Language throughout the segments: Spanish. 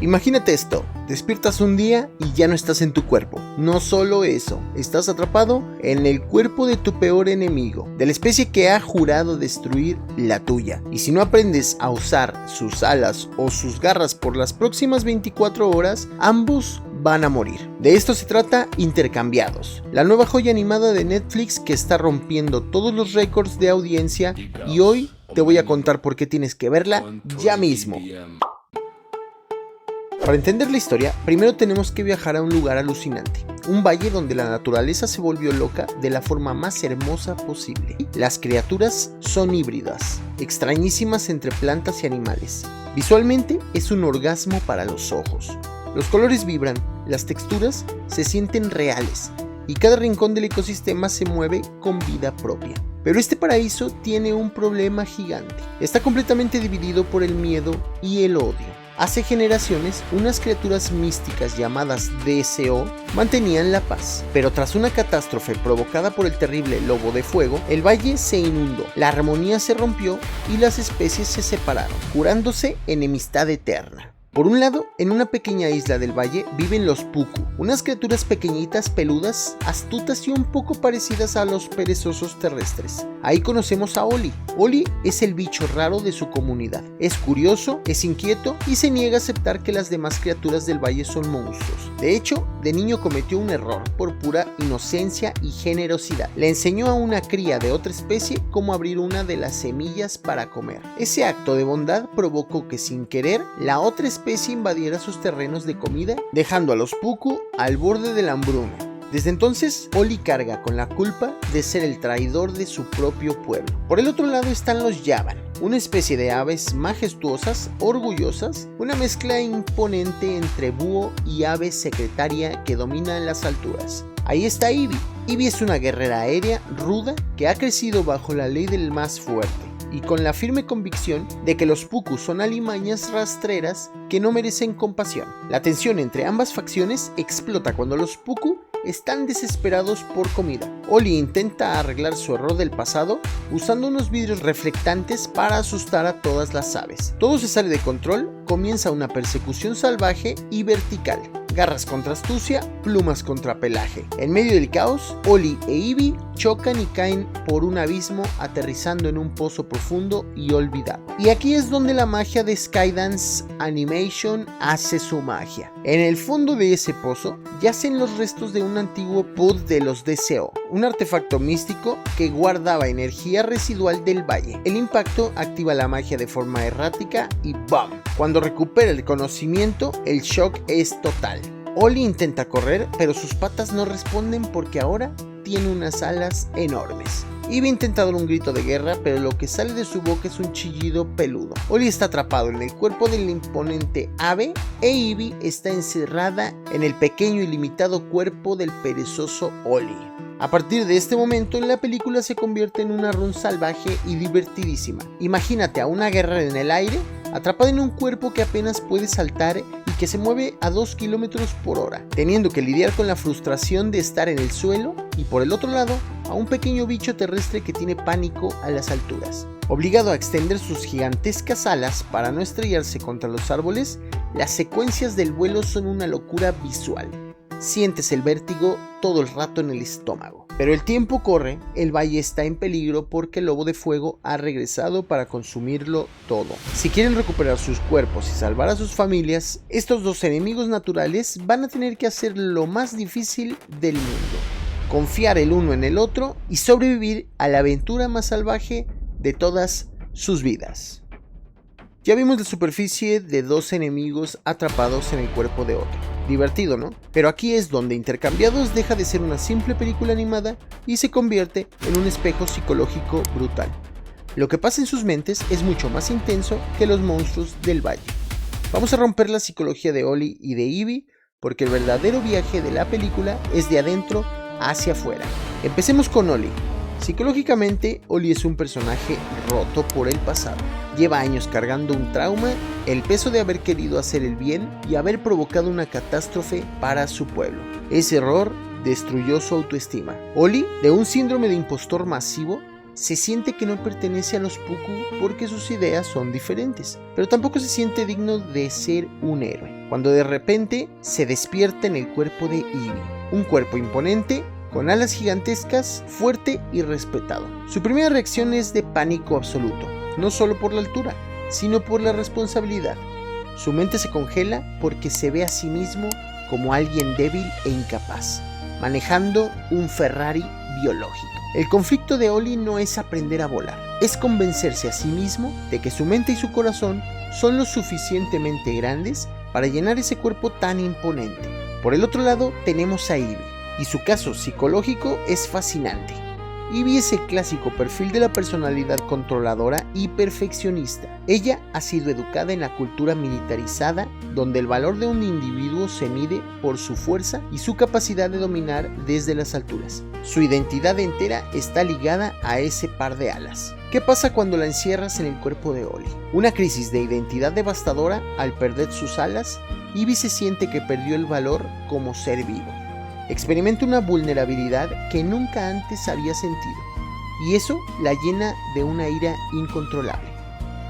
Imagínate esto, despiertas un día y ya no estás en tu cuerpo. No solo eso, estás atrapado en el cuerpo de tu peor enemigo, de la especie que ha jurado destruir la tuya. Y si no aprendes a usar sus alas o sus garras por las próximas 24 horas, ambos van a morir. De esto se trata Intercambiados, la nueva joya animada de Netflix que está rompiendo todos los récords de audiencia, y hoy te voy a contar por qué tienes que verla ya mismo. Para entender la historia, primero tenemos que viajar a un lugar alucinante, un valle donde la naturaleza se volvió loca de la forma más hermosa posible. Las criaturas son híbridas, extrañísimas entre plantas y animales. Visualmente es un orgasmo para los ojos. Los colores vibran, las texturas se sienten reales y cada rincón del ecosistema se mueve con vida propia. Pero este paraíso tiene un problema gigante. Está completamente dividido por el miedo y el odio. Hace generaciones, unas criaturas místicas llamadas DSO mantenían la paz, pero tras una catástrofe provocada por el terrible lobo de fuego, el valle se inundó, la armonía se rompió y las especies se separaron, jurándose enemistad eterna. Por un lado, en una pequeña isla del valle viven los Puku, unas criaturas pequeñitas, peludas, astutas y un poco parecidas a los perezosos terrestres. Ahí conocemos a Oli. Oli es el bicho raro de su comunidad. Es curioso, es inquieto y se niega a aceptar que las demás criaturas del valle son monstruos. De hecho, de niño cometió un error por pura inocencia y generosidad. Le enseñó a una cría de otra especie cómo abrir una de las semillas para comer. Ese acto de bondad provocó que sin querer la otra especie invadiera sus terrenos de comida, dejando a los Puku al borde de la hambruna. Desde entonces, Oli carga con la culpa de ser el traidor de su propio pueblo. Por el otro lado están los Yavan, una especie de aves majestuosas, orgullosas, una mezcla imponente entre búho y ave secretaria que domina en las alturas. Ahí está Ivy. Ivy es una guerrera aérea ruda que ha crecido bajo la ley del más fuerte y con la firme convicción de que los Puku son alimañas rastreras que no merecen compasión. La tensión entre ambas facciones explota cuando los Puku están desesperados por comida. Oli intenta arreglar su error del pasado usando unos vidrios reflectantes para asustar a todas las aves. Todo se sale de control, comienza una persecución salvaje y vertical. Garras contra astucia, plumas contra pelaje. En medio del caos, Oli e Ivy chocan y caen por un abismo, aterrizando en un pozo profundo y olvidado. Y aquí es donde la magia de Skydance Animation hace su magia. En el fondo de ese pozo yacen los restos de un antiguo pod de los DSO, un artefacto místico que guardaba energía residual del valle. El impacto activa la magia de forma errática y ¡bam! Cuando recupera el conocimiento, el shock es total. Oli intenta correr, pero sus patas no responden porque ahora tiene unas alas enormes. Ivy intenta dar un grito de guerra, pero lo que sale de su boca es un chillido peludo. Oli está atrapado en el cuerpo del imponente ave e Ivy está encerrada en el pequeño y limitado cuerpo del perezoso Oli. A partir de este momento, la película se convierte en una run salvaje y divertidísima. Imagínate a una guerrera en el aire, atrapada en un cuerpo que apenas puede saltar y que se mueve a 2 kilómetros por hora, teniendo que lidiar con la frustración de estar en el suelo, y por el otro lado, a un pequeño bicho terrestre que tiene pánico a las alturas. Obligado a extender sus gigantescas alas para no estrellarse contra los árboles, las secuencias del vuelo son una locura visual. Sientes el vértigo todo el rato en el estómago. Pero el tiempo corre, el valle está en peligro porque el lobo de fuego ha regresado para consumirlo todo. Si quieren recuperar sus cuerpos y salvar a sus familias, estos dos enemigos naturales van a tener que hacer lo más difícil del mundo: confiar el uno en el otro y sobrevivir a la aventura más salvaje de todas sus vidas. Ya vimos la superficie de dos enemigos atrapados en el cuerpo de otro. Divertido, ¿no? Pero aquí es donde Intercambiados deja de ser una simple película animada y se convierte en un espejo psicológico brutal. Lo que pasa en sus mentes es mucho más intenso que los monstruos del valle. Vamos a romper la psicología de Oli y de Ivy, porque el verdadero viaje de la película es de adentro hacia afuera. Empecemos con Oli. Psicológicamente, Oli es un personaje roto por el pasado. Lleva años cargando un trauma, el peso de haber querido hacer el bien y haber provocado una catástrofe para su pueblo. Ese error destruyó su autoestima. Oli, de un síndrome de impostor masivo, se siente que no pertenece a los Puku porque sus ideas son diferentes, pero tampoco se siente digno de ser un héroe. cuando de repente se despierta en el cuerpo de Ivy, un cuerpo imponente, con alas gigantescas, fuerte y respetado. Su primera reacción es de pánico absoluto, no solo por la altura, sino por la responsabilidad. Su mente se congela porque se ve a sí mismo como alguien débil e incapaz, manejando un Ferrari biológico. El conflicto de Ollie no es aprender a volar, es convencerse a sí mismo de que su mente y su corazón son lo suficientemente grandes para llenar ese cuerpo tan imponente. Por el otro lado tenemos a Ivy, y su caso psicológico es fascinante. Ivy es el clásico perfil de la personalidad controladora y perfeccionista. Ella ha sido educada en la cultura militarizada, donde el valor de un individuo se mide por su fuerza y su capacidad de dominar desde las alturas. Su identidad entera está ligada a ese par de alas. ¿Qué pasa cuando la encierras en el cuerpo de Ollie? Una crisis de identidad devastadora. Al perder sus alas, Ivy se siente que perdió el valor como ser vivo. Experimenta una vulnerabilidad que nunca antes había sentido, y eso la llena de una ira incontrolable.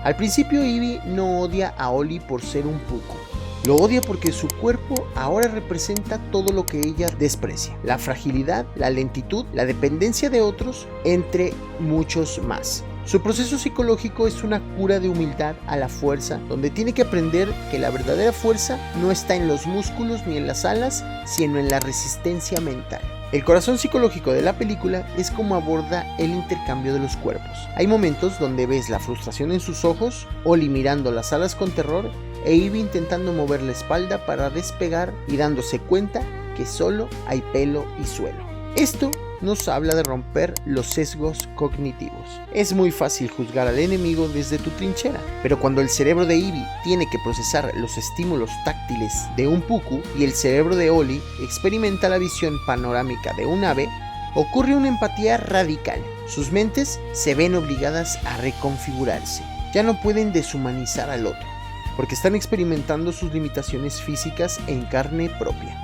Al principio Ivy no odia a Ollie por ser un puco. Lo odia porque su cuerpo ahora representa todo lo que ella desprecia: la fragilidad, la lentitud, la dependencia de otros, entre muchos más. Su proceso psicológico es una cura de humildad a la fuerza, donde tiene que aprender que la verdadera fuerza no está en los músculos ni en las alas, sino en la resistencia mental. El corazón psicológico de la película es cómo aborda el intercambio de los cuerpos. Hay momentos donde ves la frustración en sus ojos, Ollie mirando las alas con terror, e Ivy intentando mover la espalda para despegar y dándose cuenta que solo hay pelo y suelo. Esto nos habla de romper los sesgos cognitivos. Es muy fácil juzgar al enemigo desde tu trinchera, pero cuando el cerebro de Ivy tiene que procesar los estímulos táctiles de un puku y el cerebro de Ollie experimenta la visión panorámica de un ave, ocurre una empatía radical. Sus mentes se ven obligadas a reconfigurarse. Ya no pueden deshumanizar al otro, porque están experimentando sus limitaciones físicas en carne propia.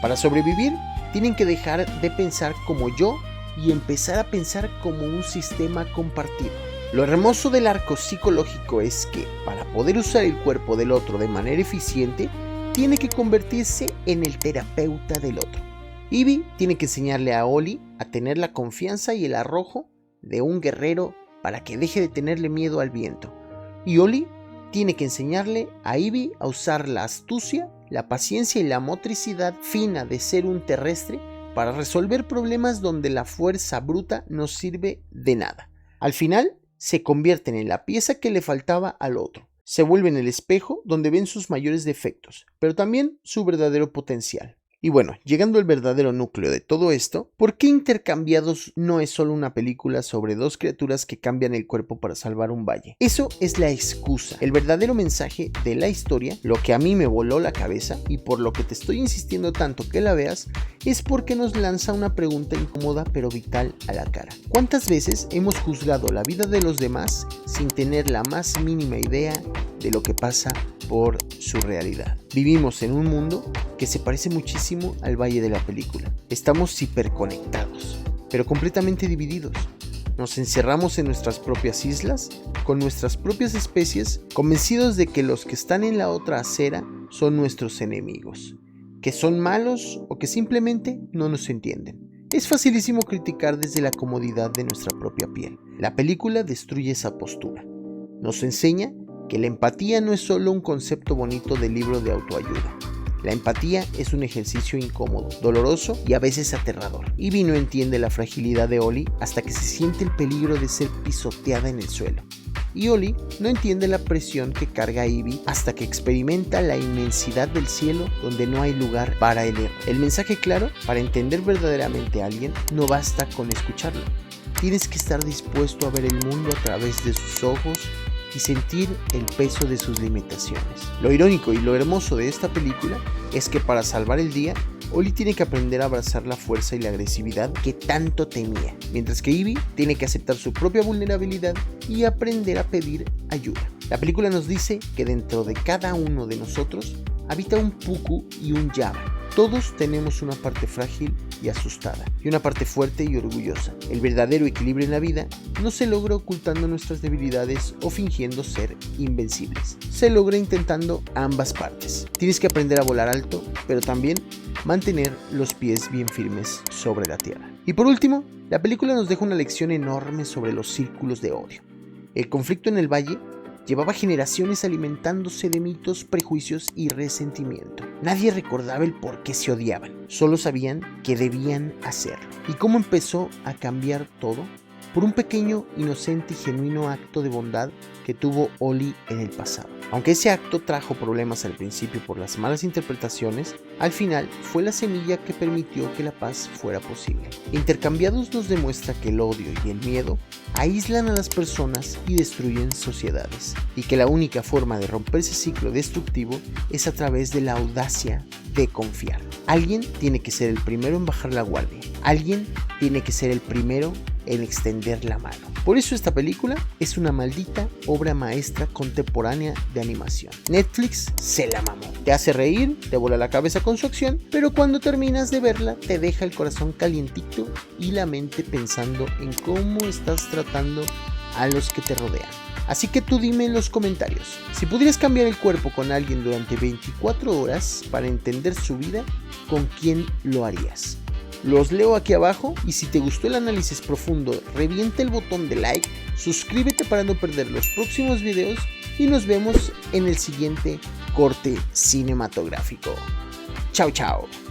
Para sobrevivir, tienen que dejar de pensar como yo y empezar a pensar como un sistema compartido. Lo hermoso del arco psicológico es que, para poder usar el cuerpo del otro de manera eficiente, tiene que convertirse en el terapeuta del otro. Ivy tiene que enseñarle a Ollie a tener la confianza y el arrojo de un guerrero para que deje de tenerle miedo al viento. Y Ollie tiene que enseñarle a Ivy a usar la astucia, la paciencia y la motricidad fina de ser un terrestre para resolver problemas donde la fuerza bruta no sirve de nada. Al final, se convierten en la pieza que le faltaba al otro. Se vuelven el espejo donde ven sus mayores defectos, pero también su verdadero potencial. Y bueno, llegando al verdadero núcleo de todo esto, ¿por qué Intercambiados no es solo una película sobre dos criaturas que cambian el cuerpo para salvar un valle? Eso es la excusa. El verdadero mensaje de la historia, lo que a mí me voló la cabeza y por lo que te estoy insistiendo tanto que la veas, es porque nos lanza una pregunta incómoda pero vital a la cara. ¿Cuántas veces hemos juzgado la vida de los demás sin tener la más mínima idea de lo que pasa por su realidad? Vivimos en un mundo que se parece muchísimo al valle de la película. Estamos hiperconectados, pero completamente divididos. Nos encerramos en nuestras propias islas, con nuestras propias especies, convencidos de que los que están en la otra acera son nuestros enemigos, que son malos o que simplemente no nos entienden. Es facilísimo criticar desde la comodidad de nuestra propia piel. La película destruye esa postura. Nos enseña que la empatía no es solo un concepto bonito de libro de autoayuda. La empatía es un ejercicio incómodo, doloroso y a veces aterrador. Ivy no entiende la fragilidad de Ollie hasta que se siente el peligro de ser pisoteada en el suelo. Y Ollie no entiende la presión que carga Ivy hasta que experimenta la inmensidad del cielo donde no hay lugar para el error. El mensaje claro: para entender verdaderamente a alguien no basta con escucharlo. Tienes que estar dispuesto a ver el mundo a través de sus ojos y sentir el peso de sus limitaciones. Lo irónico y lo hermoso de esta película es que para salvar el día, Ollie tiene que aprender a abrazar la fuerza y la agresividad que tanto temía, mientras que Ivy tiene que aceptar su propia vulnerabilidad y aprender a pedir ayuda. La película nos dice que dentro de cada uno de nosotros habita un puku y un yaba. Todos tenemos una parte frágil y asustada, y una parte fuerte y orgullosa. El verdadero equilibrio en la vida no se logra ocultando nuestras debilidades o fingiendo ser invencibles. Se logra intentando ambas partes. Tienes que aprender a volar alto, pero también mantener los pies bien firmes sobre la tierra. Y por último, la película nos deja una lección enorme sobre los círculos de odio. El conflicto en el valle llevaba generaciones alimentándose de mitos, prejuicios y resentimiento. Nadie recordaba el por qué se odiaban, solo sabían que debían hacerlo. ¿Y cómo empezó a cambiar todo? Por un pequeño, inocente y genuino acto de bondad que tuvo Oli en el pasado. Aunque ese acto trajo problemas al principio por las malas interpretaciones, al final fue la semilla que permitió que la paz fuera posible. Intercambiados nos demuestra que el odio y el miedo aíslan a las personas y destruyen sociedades, y que la única forma de romper ese ciclo destructivo es a través de la audacia de confiar. Alguien tiene que ser el primero en bajar la guardia. Alguien tiene que ser el primero en extender la mano. Por eso esta película es una maldita obra maestra contemporánea de animación. Netflix se la mamó. Te hace reír, te vuela la cabeza con su acción, pero cuando terminas de verla te deja el corazón calientito y la mente pensando en cómo estás tratando a los que te rodean. Así que tú dime en los comentarios, si pudieras cambiar el cuerpo con alguien durante 24 horas para entender su vida, ¿con quién lo harías? Los leo aquí abajo y si te gustó el análisis profundo, revienta el botón de like, suscríbete para no perder los próximos videos y nos vemos en el siguiente corte cinematográfico. Chao, chao.